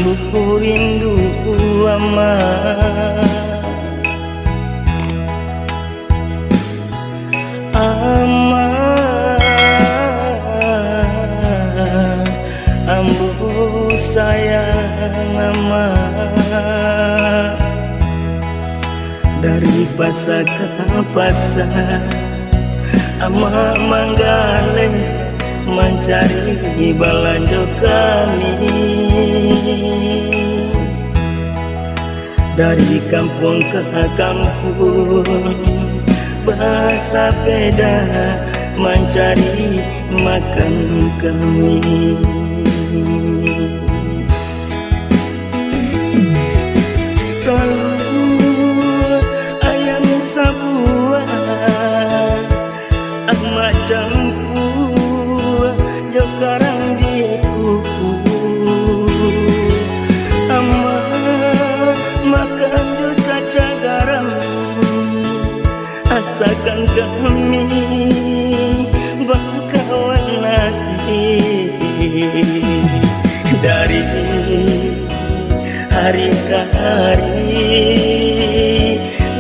ambu rindu amat. Ambu sayang amat. Dari pasar ke pasar ama manggale mencari balanjo kami. Dari kampung ke kampung bersepeda mencari makan kami. Kalau ayam sabuah amat campur jokarang di kuku amat makan jo caca garam asakan kami bakawan nasi. Dari hari ke hari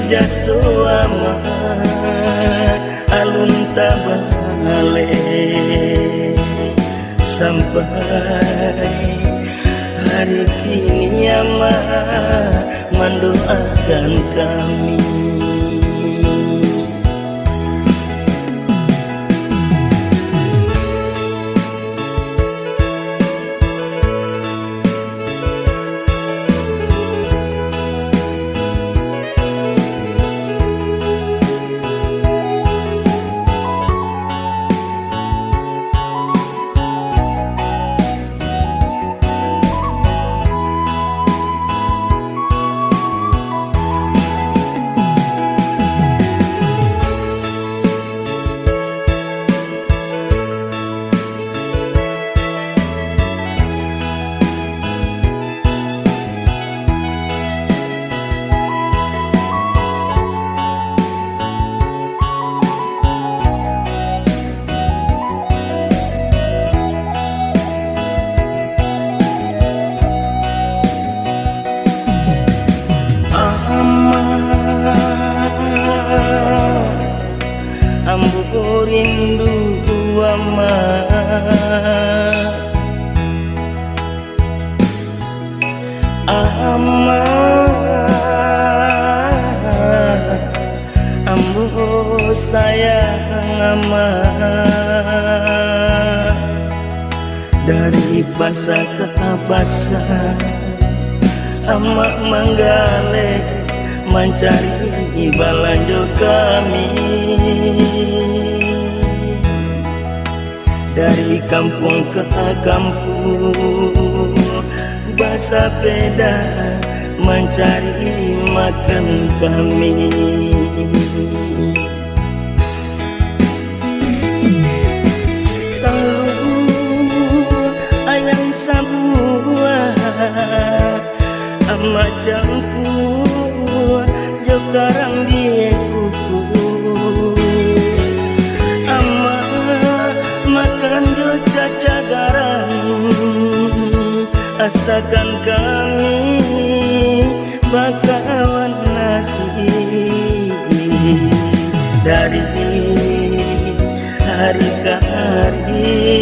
jaso amat alun tabale sampai hari kini amat mendoakan kami. Ambu rindu amat. Ambu sayang amat. Dari pasar ke pasar amat manggale mencari balanjo kami. Dari kampung ke kampung bersepeda mencari makan kami. Kalau ayam sabuah amat campur jokarang di kuku amat makan jo caca garam asakan kami bakawan nasi. Dari hari ke hari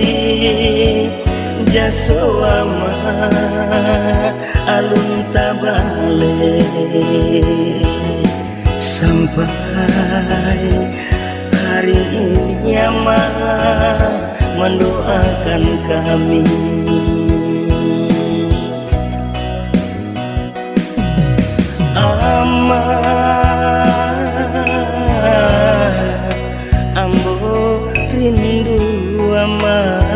jaso amat alun tabale sampai hari ini amat mendoakan kami. Ambu rindu amat.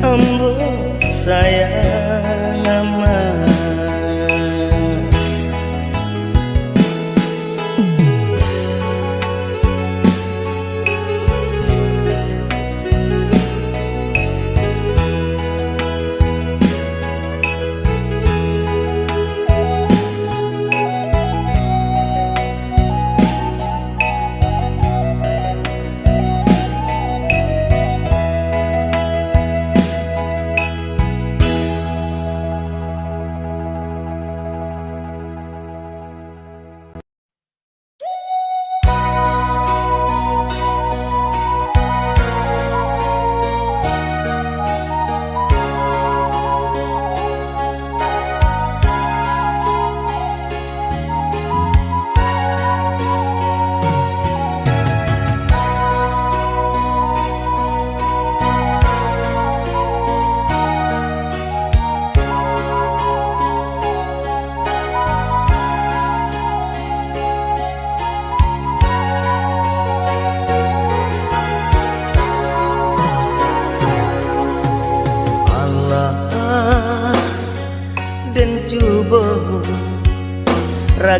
Ambu sayang amat.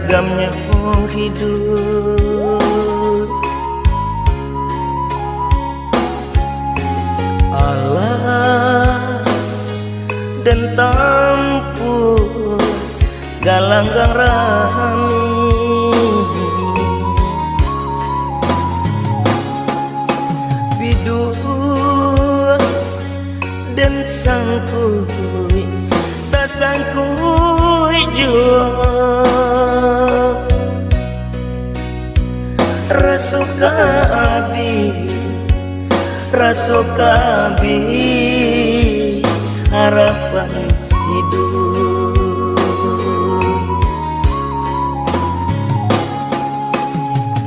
ragamnya hidup. Allah dan tampu galanggang rami, bidu dan sangkui tak sangkui jua rasuka abi harapan hidup.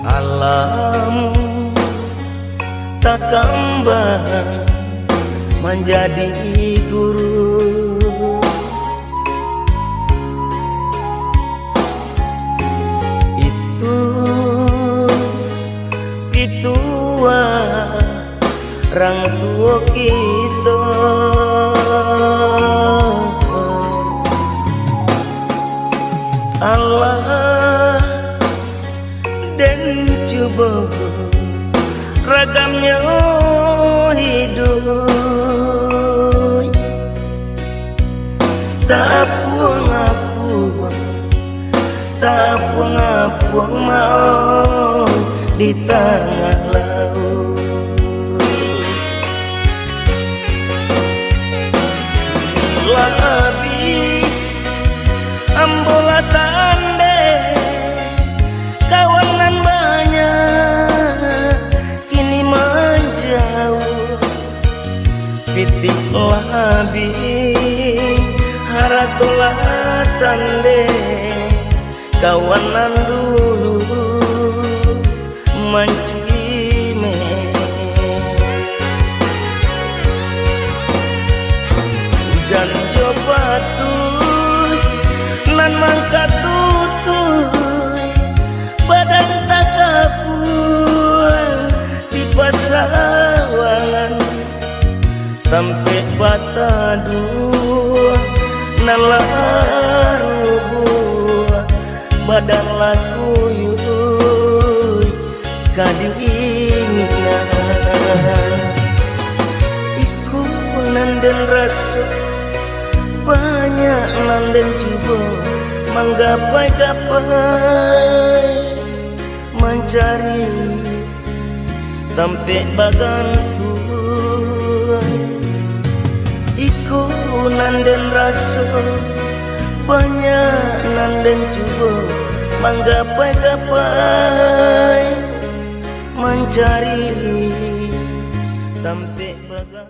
Alam tak kembang menjadi guru, itu orang tua kita. Allah dan coba ragamnya hidup, tak puang mau di tengah laut. Labi ambola tande kawanan banyak kini menjauh, pitik labi haratulah tande kawanan dulu mancime. Hujan jobatuy nan mangka tutuy badan tak kapuan di pasawangan sampai bata dua nan larubuh badan laku yuy kadinginan iku nanden rasa banyak nanden coba menggapai-gapai mencari tampe bagantuan. Iku nanden rasa banyak nanden coba menggapai-gapai mencari tampe bagan.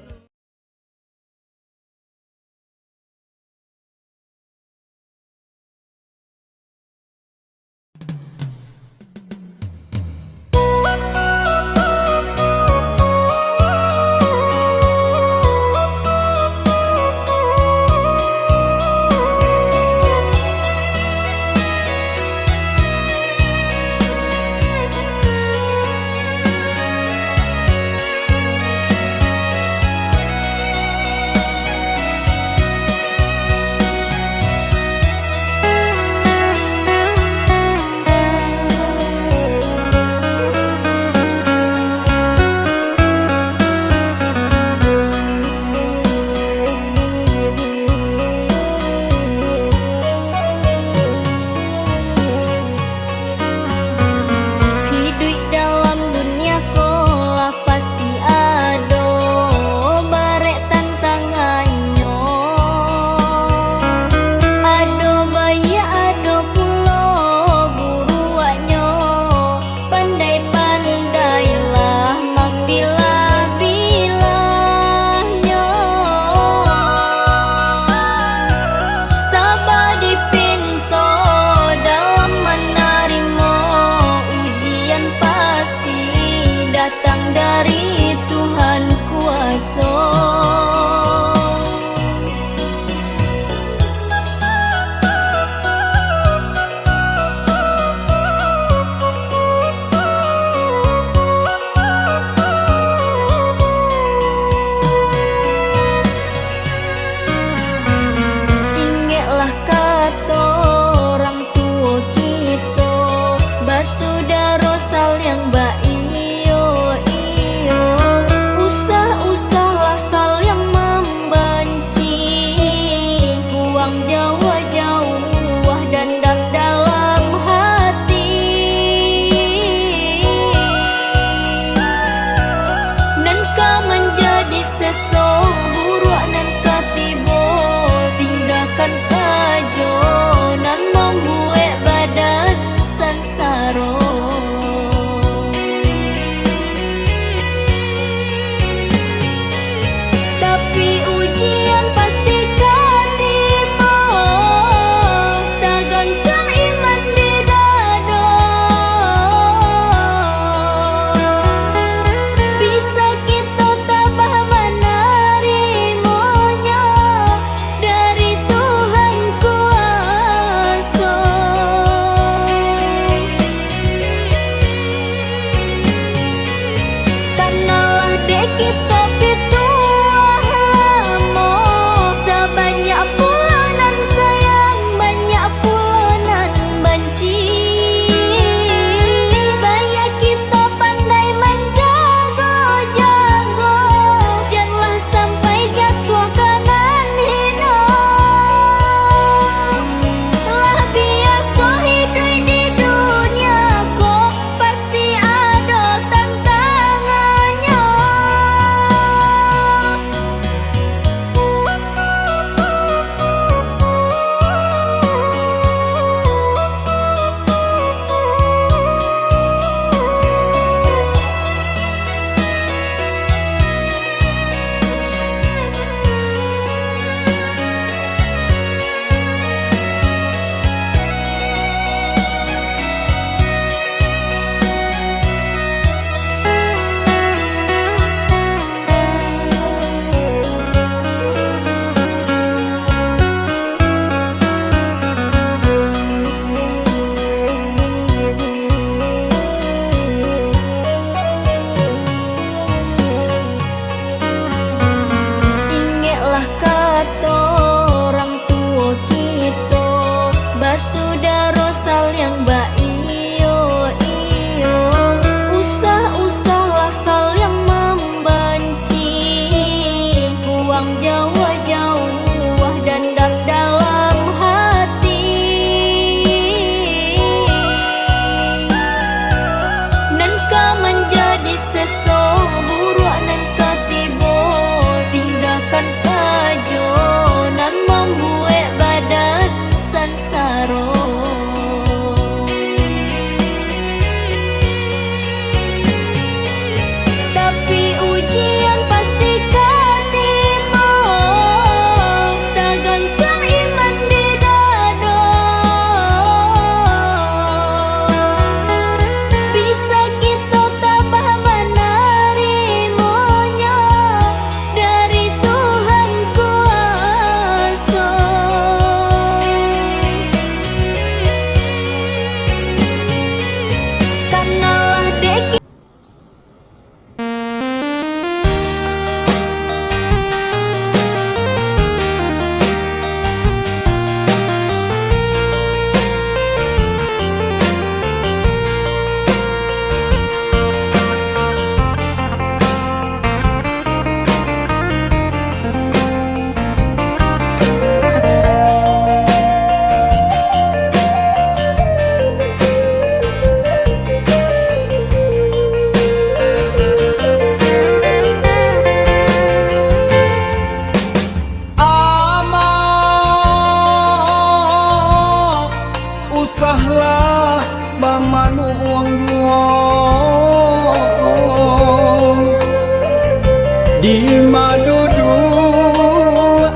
Ima duduk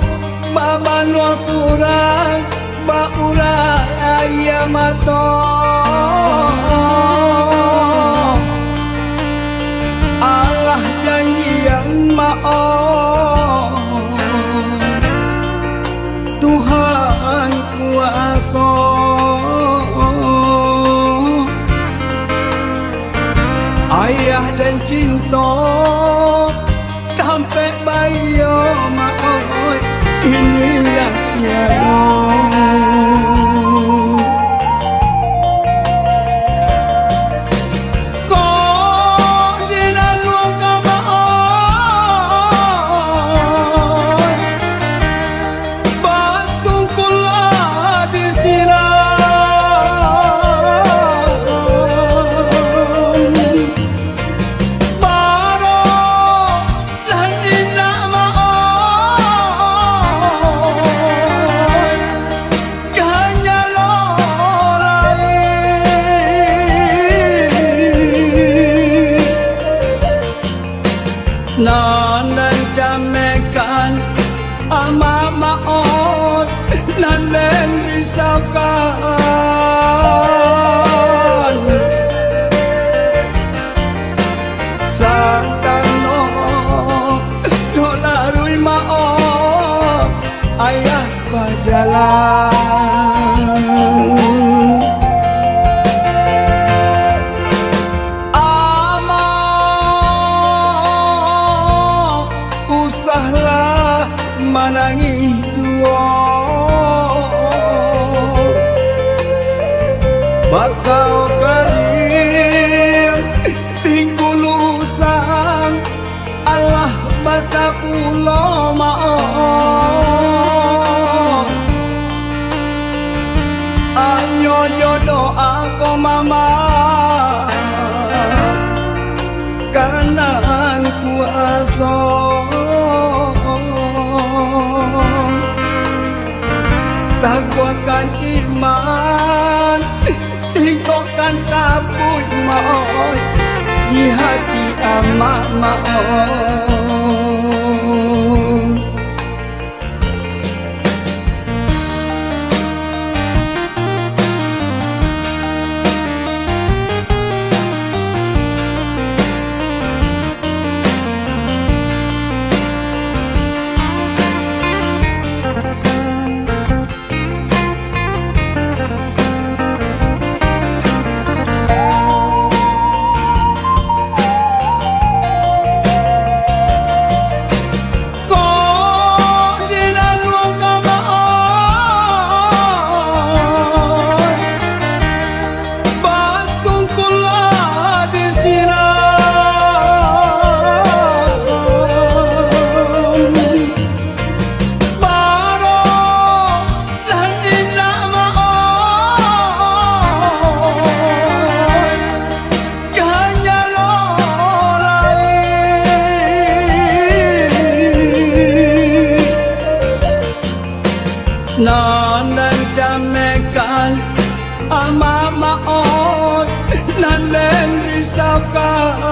Baba no surang Baura ayamato Allah janji yang maaf Tuhan kuasa Ayah dan cinta sampai bayo maoi inilah tiada kau dinan luang kamaoi batu kula Nanan jamekan ama maot nanen risaukan Santano dolarui maot ayah berjalan manangi dua bakal karim tinggulu usang Allah basa pulau maaf anyo jodoh aku mama kanan kuasa Taguakan iman Singkokan kabut maut Di hati amak maut Nanan jamekan ama maot nanen risaukan